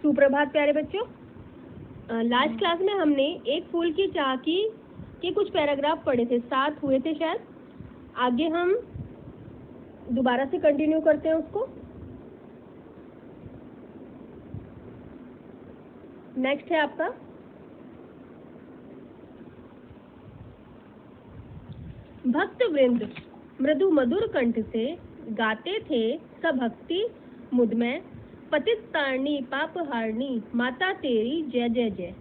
सुप्रभात प्यारे बच्चों। लास्ट क्लास में हमने एक फूल की चाह के कुछ पैराग्राफ पढ़े थे, 7 हुए थे शायद। आगे हम दोबारा से कंटिन्यू करते हैं उसको। नेक्स्ट है आपका भक्त वृंद मृदु मधुर कंठ से गाते थे सब भक्ति मुदमय, पतित तारणी पाप हारणी माता तेरी जय जय जय।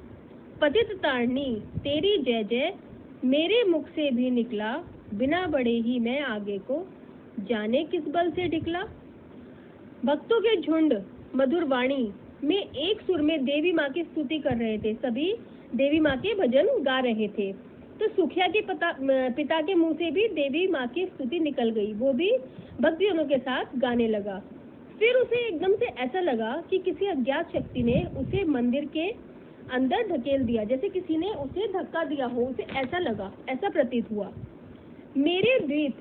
पतित तारणी तेरी जय जय मेरे मुख से भी निकला, बिना बड़े ही मैं आगे को जाने किस बल से टिकला। भक्तों के झुंड मधुर वाणी में एक सुर में देवी माँ की स्तुति कर रहे थे। सभी देवी माँ के भजन गा रहे थे। तो सुखिया के पिता के मुंह से भी देवी माँ की स्तुति निकल गई। वो भी भक्तजनों के साथ गाने लगा। फिर उसे एकदम से ऐसा लगा कि किसी अज्ञात शक्ति ने उसे मंदिर के अंदर धकेल दिया, जैसे किसी ने उसे धक्का दिया हो। उसे ऐसा लगा, ऐसा प्रतीत हुआ। मेरे द्वित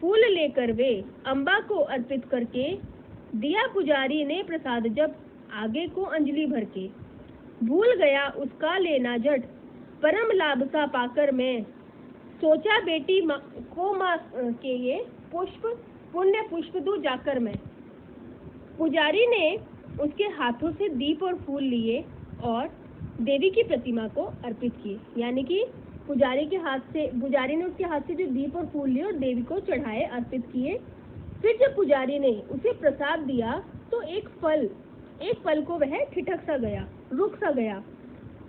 फूल लेकर वे अम्बा को अर्पित करके दिया पुजारी ने प्रसाद, जब आगे को अंजलि भर के भूल गया उसका लेना झट, परम लाभ सा पाकर मैं सोचा बेटी को माँ के ये पुण्य पुष्प दूं जाकर मैं। पुजारी ने उसके हाथों से दीप और फूल लिए और देवी की प्रतिमा को अर्पित किए। यानी कि पुजारी ने उसके हाथ से जो दीप और फूल लिए और देवी को चढ़ाए, अर्पित किए। फिर जब पुजारी ने उसे प्रसाद दिया तो एक पल को वह ठिठक सा गया, रुक सा गया।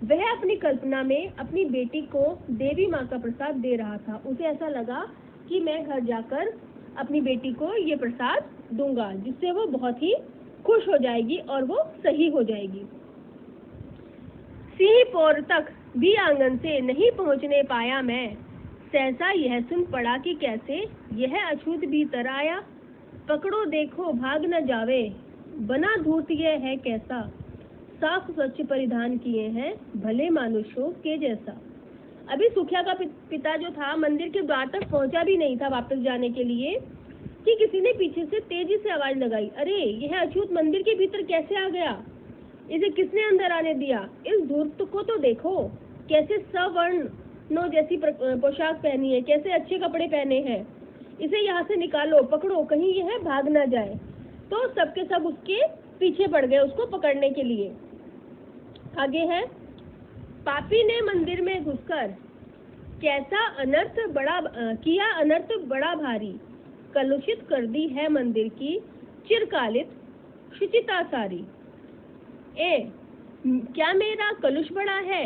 वह अपनी कल्पना में अपनी बेटी को देवी माँ का प्रसाद दे रहा था। उसे ऐसा लगा कि मैं घर जाकर अपनी बेटी को ये प्रसाद दूंगा, जिससे वो बहुत ही खुश हो जाएगी और वो सही हो जाएगी। सिंह पौर तक भी आंगन से नहीं पहुंचने पाया मैं, सहसा यह सुन पड़ा कि कैसे यह अछूत भीतर आया। पकड़ो देखो भाग न जावे, बना धूर्त यह है कैसा, साफ स्वच्छ परिधान किए हैं भले मानुषों के जैसा। अभी सुखिया का पिता जो था मंदिर के द्वार तक पहुंचा भी नहीं था वापस जाने के लिए कि किसी ने पीछे से तेजी से आवाज लगाई, अरे यह अछूत मंदिर के भीतर कैसे आ गया? इसे किसने अंदर आने दिया? इस धूर्त को तो देखो, कैसे सवर्णों जैसी पोशाक पहनी है, कैसे अच्छे कपड़े पहने हैं। इसे यहाँ से निकालो, पकड़ो, कहीं यह भाग ना जाए। तो सबके सब उसके पीछे पड़ गए उसको पकड़ने के लिए। आगे है, पापी ने मंदिर में घुसकर कैसा अनर्थ बड़ा भारी, कलुषित कर दी है मंदिर की चिरकालित शुचिता सारी। क्या मेरा कलुष बड़ा है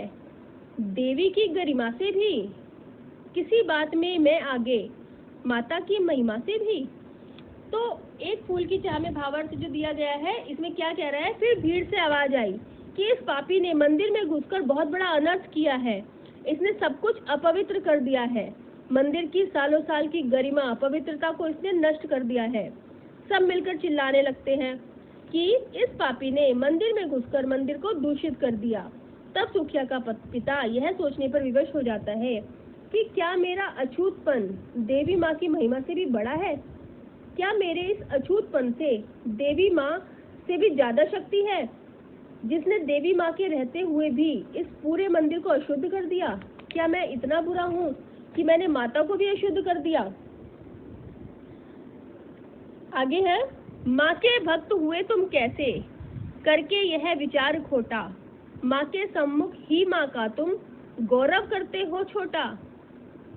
देवी की गरिमा से भी, किसी बात में मैं आगे माता की महिमा से भी। तो एक फूल की चाह में भावार्थ जो दिया गया है, इसमें क्या कह रहा है, फिर भीड़ से आवाज आई कि इस पापी ने मंदिर में घुसकर बहुत बड़ा अनर्थ किया है। इसने सब कुछ अपवित्र कर दिया है। मंदिर की सालों साल की गरिमा, पवित्रता को इसने नष्ट कर दिया है। सब मिलकर चिल्लाने लगते हैं कि इस पापी ने मंदिर में घुसकर मंदिर को दूषित कर दिया। तब सुखिया का पिता यह सोचने पर विवश हो जाता है कि क्या मेरा अछूतपन देवी माँ की महिमा से भी बड़ा है? क्या मेरे इस अछूतपन से देवी माँ से भी ज्यादा शक्ति है, जिसने देवी माँ के रहते हुए भी इस पूरे मंदिर को अशुद्ध कर दिया? क्या मैं इतना बुरा हूँ कि मैंने माता को भी अशुद्ध कर दिया? आगे है, माँ के भक्त हुए तुम कैसे करके यह विचार खोटा, माँ के सम्मुख ही माँ का तुम गौरव करते हो छोटा।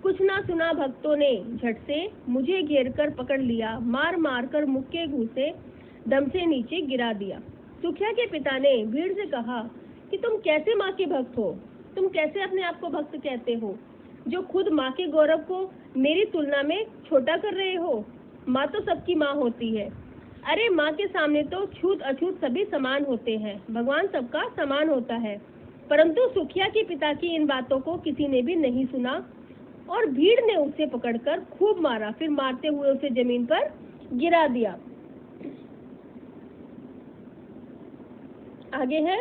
कुछ ना सुना भक्तों ने झट से मुझे घेर कर पकड़ लिया, मार मार कर मुख के घूसे दम से नीचे गिरा दिया। सुखिया के पिता ने भीड़ से कहा कि तुम कैसे माँ के भक्त हो? तुम कैसे अपने आप को भक्त कहते हो, जो खुद माँ के गौरव को मेरी तुलना में छोटा कर रहे हो? माँ तो सबकी माँ होती है। अरे माँ के सामने तो छूत अछूत सभी समान होते हैं, भगवान सबका समान होता है। परंतु सुखिया के पिता की इन बातों को किसी ने भी नहीं सुना और भीड़ ने उसे पकड़कर खूब मारा। फिर मारते हुए उसे जमीन पर गिरा दिया। आगे है,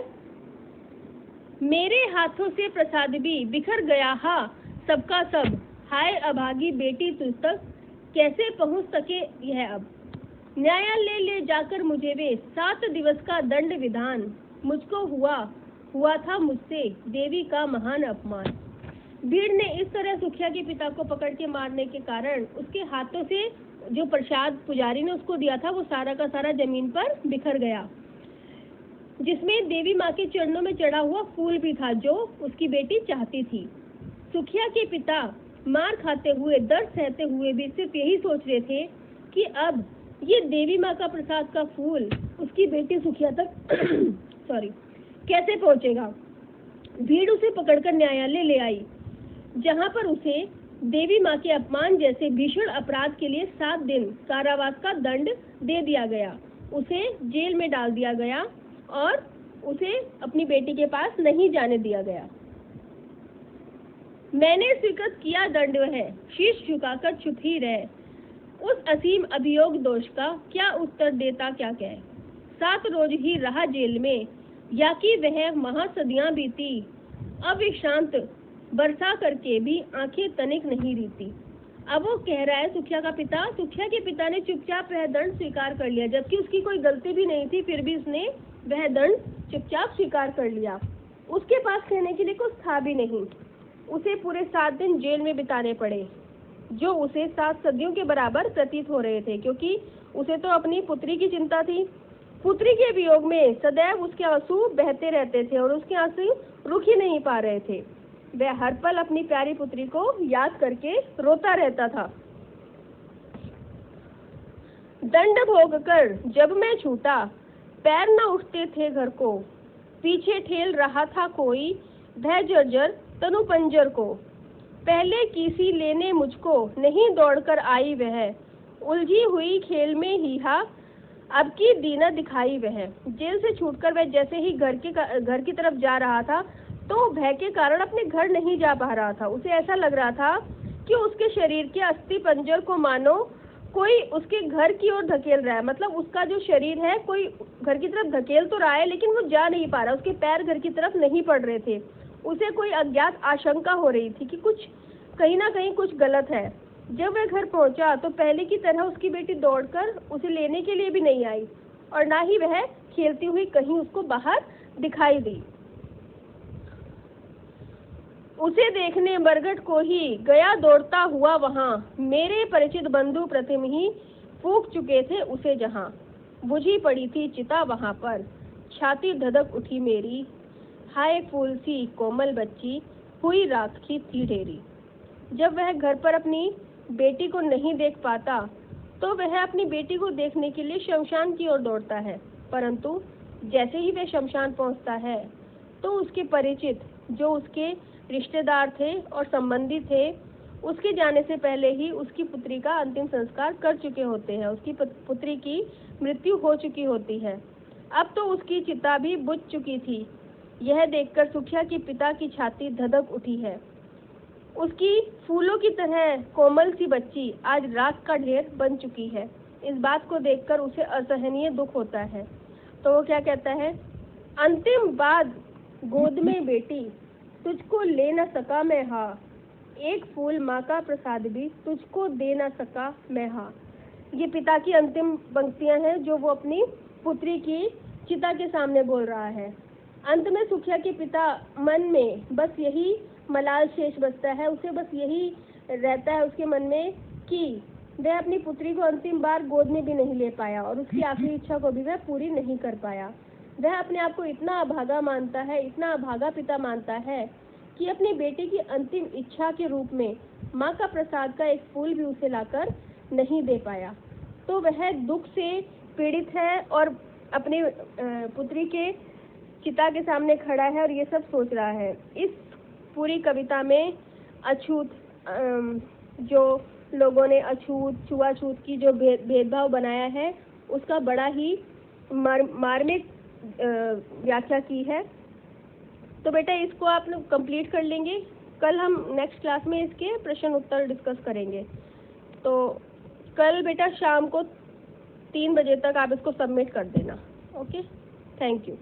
मेरे हाथों से प्रसाद भी बिखर गया हा सबका सब, हाय अभागी बेटी तुझ तक कैसे पहुंच सके यह अब। न्यायालय ले जाकर मुझे वे 7 दिवस का दंड विधान, मुझको हुआ था मुझसे देवी का महान अपमान। भीड़ ने इस तरह सुखिया के पिता को पकड़ के मारने के कारण उसके हाथों से जो प्रसाद पुजारी ने उसको दिया था वो सारा का सारा जमीन पर बिखर गया, जिसमें देवी माँ के चरणों में चढ़ा हुआ फूल भी था जो उसकी बेटी चाहती थी। सुखिया के पिता मार खाते हुए, दर्द सहते हुए भी सिर्फ यही सोच रहे थे कि अब ये देवी माँ का प्रसाद का फूल उसकी बेटी सुखिया तक कैसे पहुंचेगा। भीड़ उसे पकड़कर न्यायालय ले आई, जहां पर उसे देवी माँ के अपमान जैसे भीषण अपराध के लिए 7 दिन कारावास का दंड दे दिया गया। उसे जेल में डाल दिया गया और उसे अपनी बेटी के पास नहीं जाने दिया गया। मैंने स्वीकृत किया दंड वह शीश झुकाकर चुप ही रहे। उस असीम अभियोग दोष का क्या उत्तर देता क्या कहे। 7 रोज ही रहा जेल में, या कि वह महासदियां बीती, अविश्रांत बरसा करके भी आंखें तनिक नहीं रीती। अब वो कह रहा है सुखिया के पिता ने चुपचाप वह दंड स्वीकार कर लिया, जबकि उसकी कोई गलती भी नहीं थी, फिर भी उसने वह दंड चुपचाप स्वीकार कर लिया। उसके पास कहने के लिए कुछ था भी नहीं। उसे पूरे 7 दिन जेल में बिताने पड़े, जो उसे 7 सदियों के बराबर प्रतीत हो रहे थे, क्योंकि उसे तो अपनी पुत्री की चिंता थी। पुत्री के वियोग में सदैव उसके आंसू बहते रहते थे और उसके आंसू रुक ही नहीं पा रहे थे। वह हर पल अपनी प्यारी पुत्री को याद करके रोता रहता था। दंड भोग कर जब मैं छूटा, पैर न उठते थे घर को, पीछे ठेल रहा था कोई भय जर्जर तनु पंजर को। पहले किसी लेने मुझको नहीं दौड़कर आई वह, उलझी हुई खेल में ही हा अब की दीना दिखाई वह। जेल से छूटकर वह जैसे ही घर की तरफ जा रहा था तो भय के कारण अपने घर नहीं जा पा रहा था। उसे ऐसा लग रहा था कि उसके शरीर के अस्थि पंजर को मानो कोई उसके घर की ओर धकेल रहा है। मतलब उसका जो शरीर है कोई घर की तरफ धकेल तो रहा है, लेकिन वो जा नहीं पा रहा, उसके पैर घर की तरफ नहीं पड़ रहे थे। उसे कोई अज्ञात आशंका हो रही थी कि कुछ कहीं ना कहीं कुछ गलत है। जब वह घर पहुंचा तो पहले की तरह उसकी बेटी दौड़कर उसे लेने के लिए भी नहीं आई और ना ही वह खेलती हुई कहीं उसको बाहर दिखाई दी। उसे देखने बरगद को ही गया दौड़ता हुआ वहां, मेरे परिचित बंधु प्रतिम ही फूंक चुके थे उसे जहां। बुझी पड़ी थी चिता वहां पर, छाती धधक उठी मेरी, हाय फूल सी कोमल बच्ची हुई राख की थी ढेरी। जब वह घर पर अपनी बेटी को नहीं देख पाता तो वह अपनी बेटी को देखने के लिए शमशान की ओर दौड़ता है, परंतु जैसे ही वह शमशान पहुंचता है तो उसके परिचित जो उसके रिश्तेदार थे और संबंधी थे, उसके जाने से पहले ही उसकी पुत्री का अंतिम संस्कार कर चुके होते हैं। उसकी पुत्री की मृत्यु हो चुकी होती है। अब तो उसकी चिता भी बुझ चुकी थी। यह देखकर सुखिया के पिता की छाती धधक उठी है। उसकी फूलों की तरह कोमल सी बच्ची आज राख का ढेर बन चुकी है। इस बात को देखकर उसे असहनीय दुख होता है। तो वो क्या कहता है, अंतिम बाद गोद में बेटी तुझको ले न सका मैं हा, एक फूल माँ का प्रसाद भी तुझको दे न सका मैं हा। ये पिता की अंतिम पंक्तियां हैं जो वो अपनी पुत्री की चिता के सामने बोल रहा है। अंत में सुखिया के पिता मन में बस यही मलाल शेष बचता है। उसे बस यही रहता है उसके मन में कि वह अपनी पुत्री को अंतिम बार गोद में भी नहीं ले पाया और उसकी आखिरी इच्छा को भी वह पूरी नहीं कर पाया। वह अपने आप को इतना अभागा मानता है, इतना अभागा पिता मानता है कि अपनी बेटी की अंतिम इच्छा के रूप में माँ का प्रसाद का एक फूल भी उसे लाकर नहीं दे पाया। तो वह दुख से पीड़ित है और अपनी पुत्री के चिता के सामने खड़ा है और ये सब सोच रहा है। इस पूरी कविता में अछूत जो लोगों ने अछूत छुआछूत की जो भेदभाव बनाया है उसका बड़ा ही मार्मिक व्याख्या की है। तो बेटा इसको आप लोग कंप्लीट कर लेंगे। कल हम नेक्स्ट क्लास में इसके प्रश्न उत्तर डिस्कस करेंगे। तो कल बेटा शाम को 3 बजे तक आप इसको सबमिट कर देना। Okay, thank you.